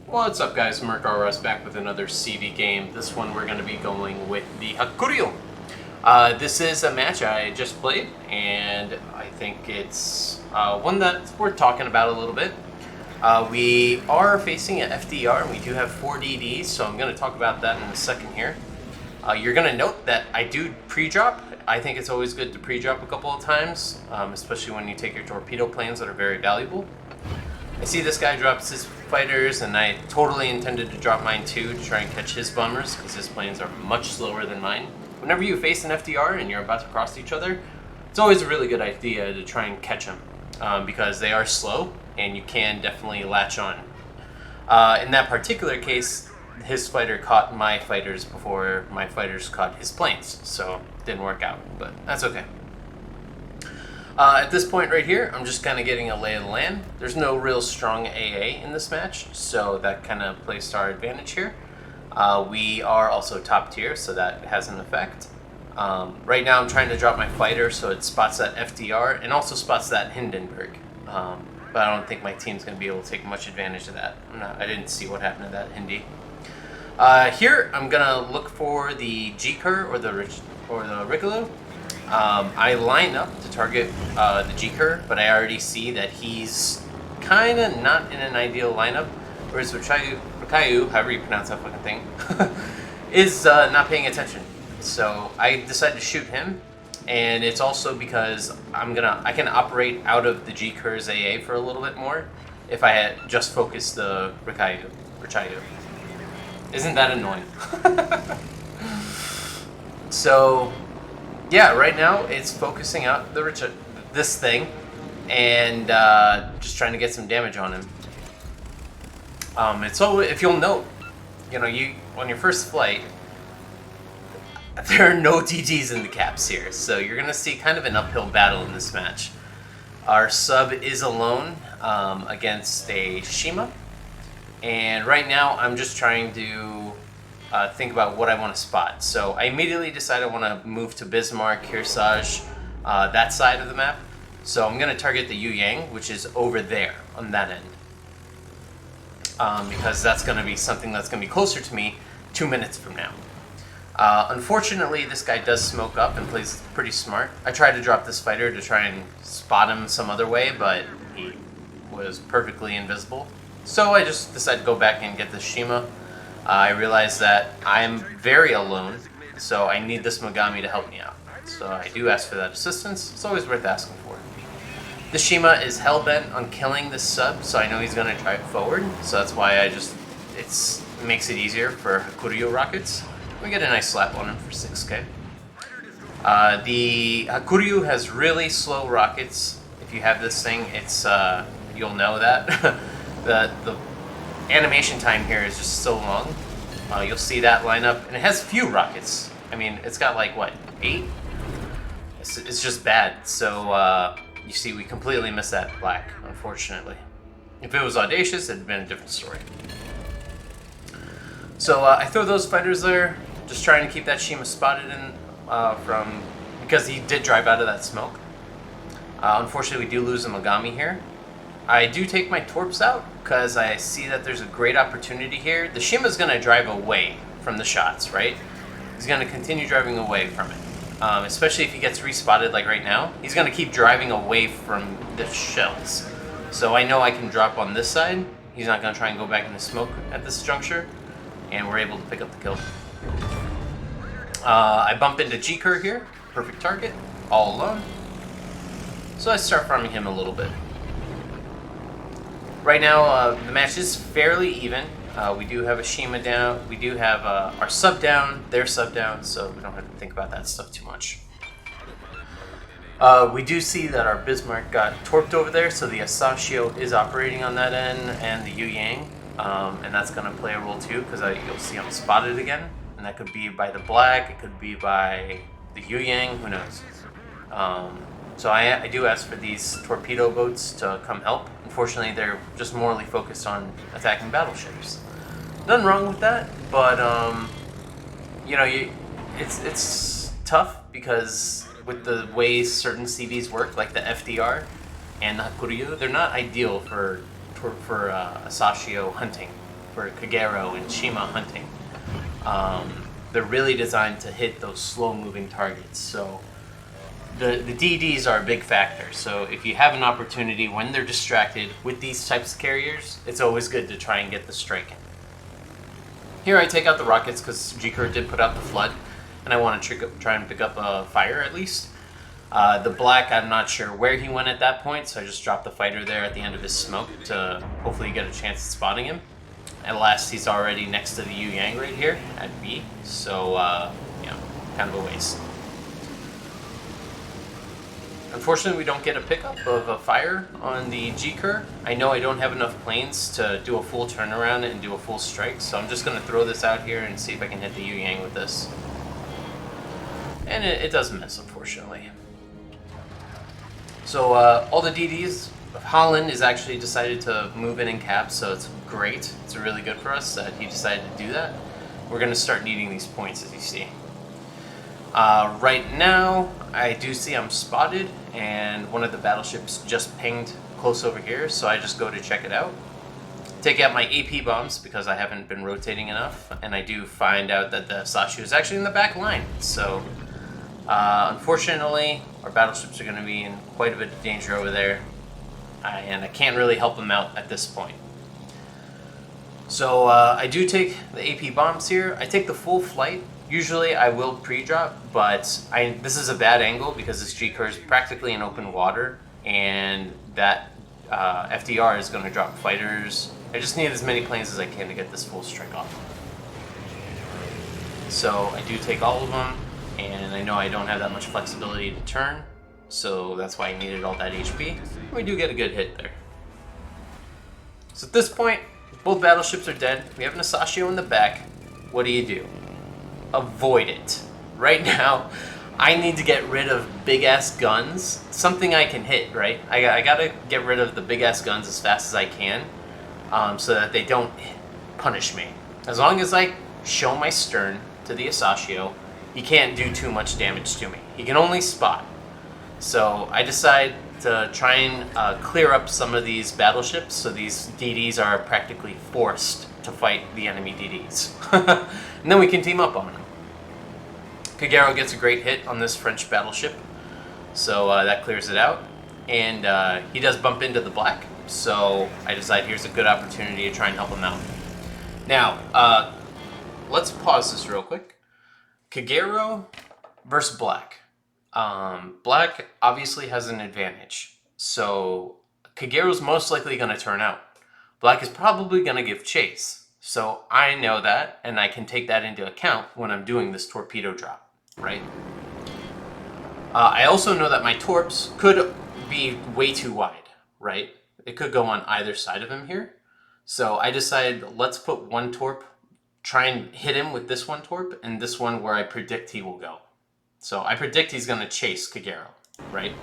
What's up guys, MercRS back with another CV game. This one we're going to be going with the HAKURYU. This is a match I just played, and I think it's one that's worth talking about a little bit. We are facing an FDR, and we do have 4 DDs, so I'm going to talk about that in a second here. You're going to note that I do pre-drop. I think it's always good to pre-drop a couple of times, especially when you take your torpedo planes that are very valuable. I see this guy drops his fighters, and I totally intended to drop mine too to try and catch his bombers because his planes are much slower than mine. Whenever you face an FDR and you're about to cross each other, it's always a really good idea to try and catch them because they are slow and you can definitely latch on. In that particular case, his fighter caught my fighters before my fighters caught his planes, so it didn't work out, but that's okay. At this point right here, I'm just kind of getting a lay of the land. There's no real strong AA in this match, so that kind of plays to our advantage here. We are also top tier, so that has an effect. Right now I'm trying to drop my fighter so it spots that FDR and also spots that Hindenburg. But I don't think my team's going to be able to take much advantage of that. I didn't see what happened to that Hindi. Here I'm going to look for the G-Cur or the Ricolo. I line up to target the G-Cur, but I already see that he's kind of not in an ideal lineup, whereas HAKURYU, however you pronounce that fucking thing, is not paying attention. So I decided to shoot him, and it's also because I can operate out of the G-Cur's AA for a little bit more if I had just focused the HAKURYU. Isn't that annoying? So yeah, right now it's focusing out this thing and just trying to get some damage on him. It's always, if you'll note, you on your first flight, there are no DDs in the caps here, so you're gonna see kind of an uphill battle in this match. Our sub is alone against a Shima, and right now I'm just trying to think about what I want to spot. So I immediately decide I want to move to Bismarck, Kearsarge, that side of the map. So I'm going to target the Yu Yang, which is over there on that end. Because that's going to be something that's going to be closer to me 2 minutes from now. Unfortunately, this guy does smoke up and plays pretty smart. I tried to drop this fighter to try and spot him some other way, but he was perfectly invisible. So I just decided to go back and get the Shima. I realized that I'm very alone, so I need this Mogami to help me out. So I do ask for that assistance. It's always worth asking for. The Shima is hell-bent on killing this sub, so I know he's going to drive forward. So that's why it makes it easier for HAKURYU rockets. We get a nice slap on him for 6k. The HAKURYU has really slow rockets. If you have this thing, you'll know that. the animation time here is just so long. You'll see that lineup, and it has few rockets. I mean, it's got like, what, 8? It's just bad. So, you see, we completely missed that black, unfortunately. If it was audacious, it'd been a different story. So, I throw those fighters there, just trying to keep that Shima spotted in, because he did drive out of that smoke. Unfortunately, we do lose a Mogami here. I do take my torps out because I see that there's a great opportunity here. The Shima's going to drive away from the shots, right? He's going to continue driving away from it. Especially if he gets respotted like right now. He's going to keep driving away from the shells. So I know I can drop on this side. He's not going to try and go back in the smoke at this juncture. And we're able to pick up the kill. I bump into G-Cur here. Perfect target. All alone. So I start farming him a little bit. Right now, the match is fairly even. We do have a Shima down. We do have our sub down, their sub down, so we don't have to think about that stuff too much. We do see that our Bismarck got torped over there, so the Asashio is operating on that end, and the Yu Yang, and that's going to play a role too, because you'll see I'm spotted again, and that could be by the black, it could be by the Yu Yang, who knows. So I do ask for these torpedo boats to come help. Unfortunately, they're just morally focused on attacking battleships. Nothing wrong with that, but it's tough because with the way certain CVs work, like the FDR and the HAKURYU, they're not ideal for Asashio hunting. for Kagero and Shima hunting. They're really designed to hit those slow-moving targets. So the DDs are a big factor. So if you have an opportunity when they're distracted with these types of carriers, it's always good to try and get the strike in. Here I take out the rockets because Jikuru did put out the flood, and I want to try and pick up a fire at least. The black, I'm not sure where he went at that point, so I just dropped the fighter there at the end of his smoke to hopefully get a chance at spotting him. At last, he's already next to the Yu Yang right here at B, so kind of a waste. Unfortunately, we don't get a pickup of a fire on the Jikuru. I know I don't have enough planes to do a full turnaround and do a full strike, so I'm just going to throw this out here and see if I can hit the Yu Yang with this. And it does miss, unfortunately. So all the DDs, Holland is actually decided to move in cap, so it's great. It's really good for us that he decided to do that. We're going to start needing these points, as you see. Right now, I do see I'm spotted, and one of the battleships just pinged close over here, so I just go to check it out. Take out my AP bombs because I haven't been rotating enough, and I do find out that the Sashu is actually in the back line. So, unfortunately, our battleships are going to be in quite a bit of danger over there, and I can't really help them out at this point. So, I do take the AP bombs here. I take the full flight. Usually I will pre-drop, but this is a bad angle because this Jikuru is practically in open water, and that FDR is going to drop fighters. I just need as many planes as I can to get this full strike off. So I do take all of them, and I know I don't have that much flexibility to turn, so that's why I needed all that HP. We do get a good hit there. So at this point, both battleships are dead. We have an Asashio in the back. What do? Avoid it. Right now, I need to get rid of big-ass guns. Something I can hit, right? I gotta get rid of the big-ass guns as fast as I can, so that they don't punish me. As long as I show my stern to the Asashio, he can't do too much damage to me. He can only spot. So I decide to try and clear up some of these battleships, so these DDs are practically forced to fight the enemy DDs. And then we can team up on them. Kagero gets a great hit on this French battleship, so that clears it out. And he does bump into the black, so I decide here's a good opportunity to try and help him out. Now, let's pause this real quick. Kagero versus black. Black obviously has an advantage, so Kagero's most likely going to turn out. Black is probably going to give chase. So I know that, and I can take that into account when I'm doing this torpedo drop, right? I also know that my torps could be way too wide, right? It could go on either side of him here. So I decided, let's put one torp, try and hit him with this one torp, and this one where I predict he will go. So I predict he's going to chase Kagero, right?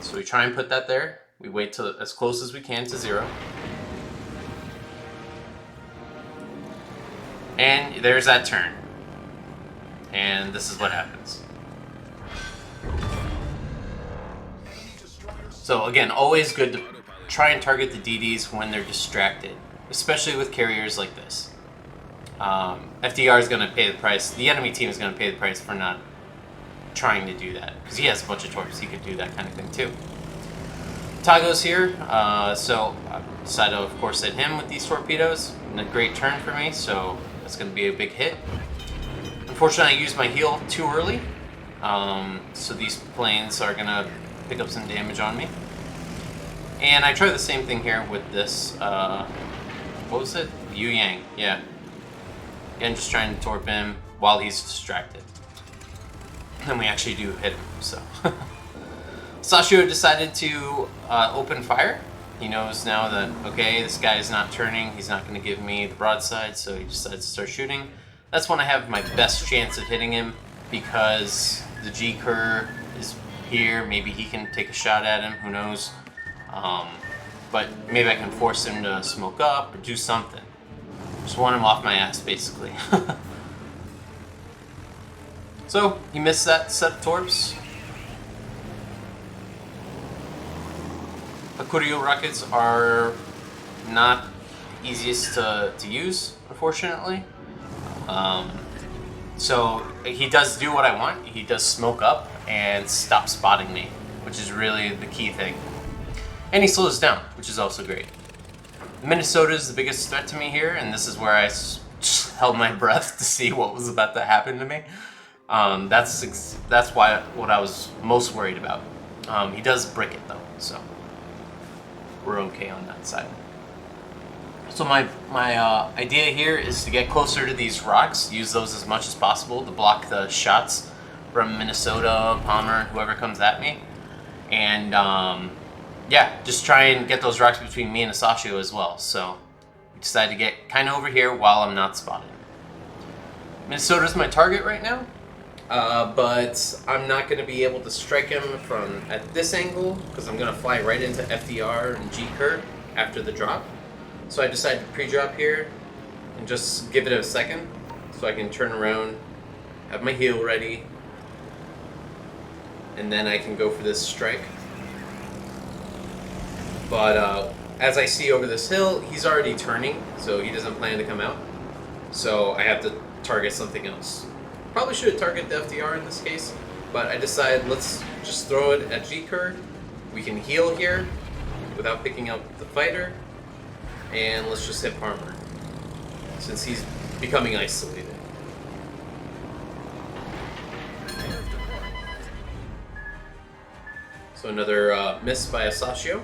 So we try and put that there. We wait till as close as we can to 0. And there's that turn. And this is what happens. So again, always good to try and target the DDs when they're distracted, especially with carriers like this. FDR is going to pay the price. The enemy team is going to pay the price for not trying to do that, because he has a bunch of torps. He could do that kind of thing too. Tago's here, so I decided to, of course, hit him with these torpedoes. And a great turn for me, so that's going to be a big hit. Unfortunately, I used my heal too early, so these planes are going to pick up some damage on me. And I try the same thing here with this, what was it? Yu Yang, yeah. Again, just trying to torp him while he's distracted. And we actually do hit him, so. Sashio decided to open fire. He knows now that, okay, this guy is not turning, he's not going to give me the broadside, so he decides to start shooting. That's when I have my best chance of hitting him, because the Jikuru is here. Maybe he can take a shot at him, who knows. But maybe I can force him to smoke up or do something. Just want him off my ass, basically. So, he missed that set of torps. HAKURYU rockets are not easiest to use, unfortunately. So he does do what I want. He does smoke up and stop spotting me, which is really the key thing. And he slows down, which is also great. Minnesota is the biggest threat to me here, and this is where I just held my breath to see what was about to happen to me. That's what I was most worried about. He does brick it though, so we're okay on that side. So my idea here is to get closer to these rocks, use those as much as possible to block the shots from Minnesota, Palmer, whoever comes at me. And yeah, just try and get those rocks between me and Asashio as well. So we decided to get kind of over here while I'm not spotted. Minnesota's my target right now, but I'm not going to be able to strike him from at this angle because I'm going to fly right into FDR and G-Cur after the drop. So I decided to pre-drop here and just give it a second so I can turn around, have my heel ready, and then I can go for this strike. But as I see over this hill, he's already turning, so he doesn't plan to come out. So I have to target something else. Probably should have targeted the FDR in this case, but I decided let's just throw it at G-Cur. We can heal here without picking up the fighter, and let's just hit Palmer since he's becoming isolated. So another miss by Asashio.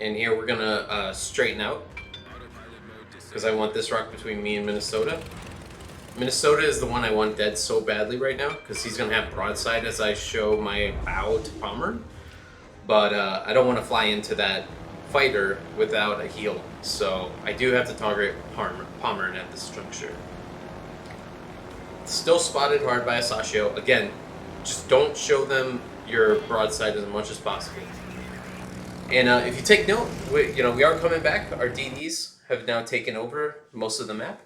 And here we're gonna straighten out because I want this rock between me and Minnesota. Minnesota is the one I want dead so badly right now because he's gonna have broadside as I show my bow to Palmer. But I don't want to fly into that fighter without a heal, so I do have to target Palmer at this juncture. Still spotted hard by Asashio. Again, just don't show them your broadside as much as possible. And if you take note, we are coming back. Our DDs have now taken over most of the map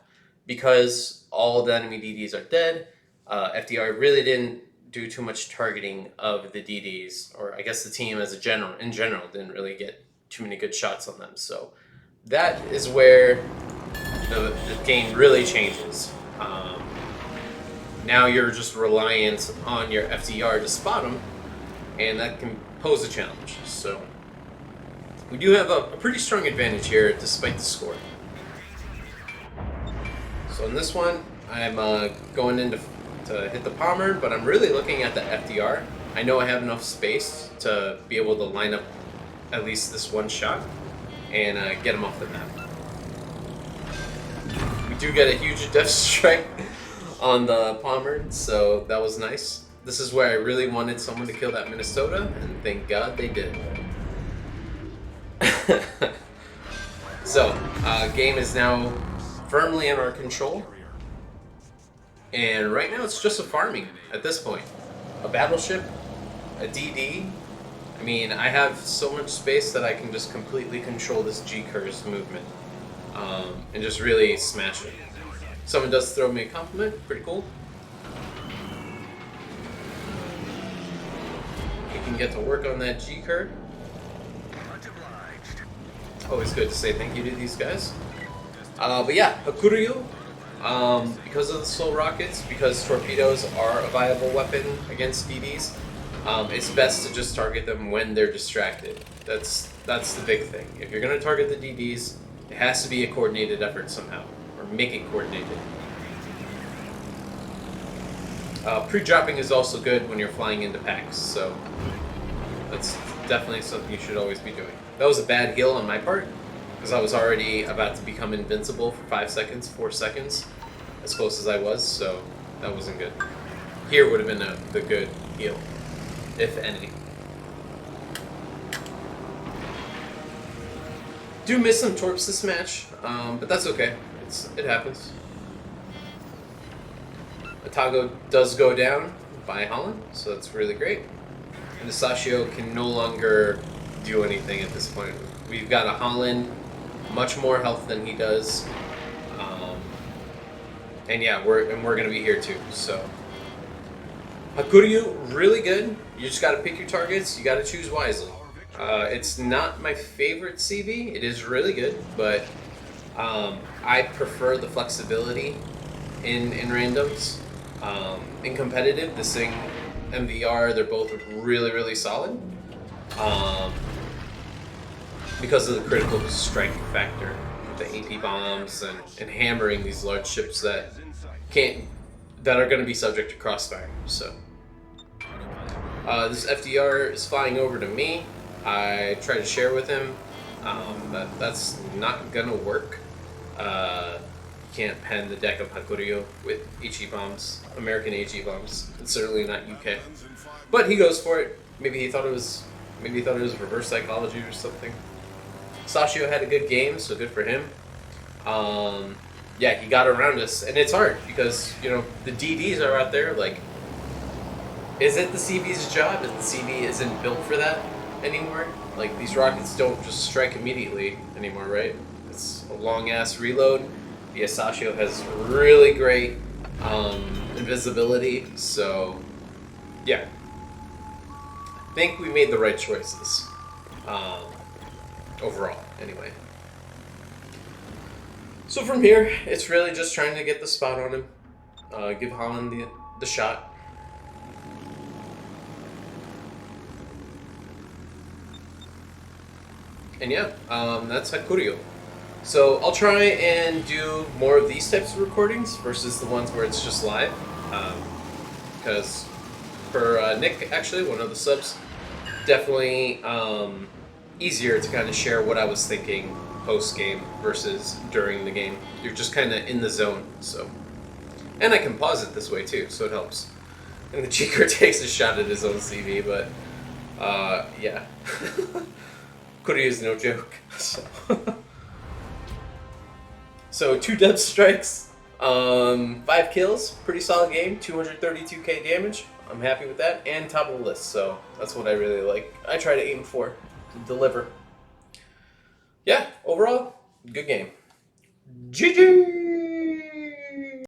because all the enemy DDs are dead. FDR really didn't do too much targeting of the DDs, or I guess the team in general didn't really get too many good shots on them. So that is where the game really changes. Now you're just reliant on your FDR to spot them, and that can pose a challenge. So we do have a pretty strong advantage here despite the score. So in this one, I'm going in to hit the Palmer, but I'm really looking at the FDR. I know I have enough space to be able to line up at least this one shot and get him off the map. We do get a huge death strike on the Palmer, so that was nice. This is where I really wanted someone to kill that Minnesota, and thank God they did. So, game is now firmly in our control. And right now it's just a farming at this point. A battleship, a DD. I mean, I have so much space that I can just completely control this G-Cur's movement. And just really smash it. Someone does throw me a compliment, pretty cool. We can get to work on that G-Cur. Always good to say thank you to these guys. But yeah, HAKURYU. Because of the slow rockets, because torpedoes are a viable weapon against DDs, it's best to just target them when they're distracted. That's the big thing. If you're going to target the DDs, it has to be a coordinated effort somehow, or make it coordinated. Pre-dropping is also good when you're flying into packs, so that's definitely something you should always be doing. That was a bad heal on my part, because I was already about to become invincible for 5 seconds, 4 seconds, as close as I was, so that wasn't good. Here would have been the good heal, if any. Do miss some torps this match, but that's okay. It happens. Atago does go down by Holland, so that's really great. And Asashio can no longer do anything at this point. We've got a Holland, much more health than he does, and yeah, we're gonna be here too. So HAKURYU, really good. You just gotta pick your targets. You gotta choose wisely. It's not my favorite CV. It is really good, but I prefer the flexibility in randoms. In competitive, this thing, MVR, they're both really, really solid. Because of the critical strike factor, the AP bombs and hammering these large ships that are going to be subject to crossfire. So this FDR is flying over to me. I try to share with him. That's not gonna work. Can't pen the deck of HAKURYU with HE bombs, American HE bombs. It's certainly not UK. But he goes for it. Maybe he thought it was reverse psychology or something. Sashio had a good game, so good for him. Yeah, he got around us, and it's hard because the DDs are out there. Like, is it the CV's job? Is the CV isn't built for that anymore? Like, these rockets don't just strike immediately anymore, right? It's a long ass reload. The Sashio has really great invisibility, so yeah, I think we made the right choices overall. Anyway. So from here, it's really just trying to get the spot on him, give Holland the shot. And yeah, that's HAKURYU. So I'll try and do more of these types of recordings versus the ones where it's just live. Because for Nick, actually, one of the subs, definitely easier to kind of share what I was thinking post-game versus during the game. You're just kind of in the zone, so. And I can pause it this way too, so it helps. And the cheeker takes a shot at his own CV, but yeah. Kuryu is no joke. So 2 depth strikes, 5 kills, pretty solid game, 232k damage. I'm happy with that, and top of the list, so that's what I really like. I try to aim for, to deliver. Yeah, overall, good game. GG!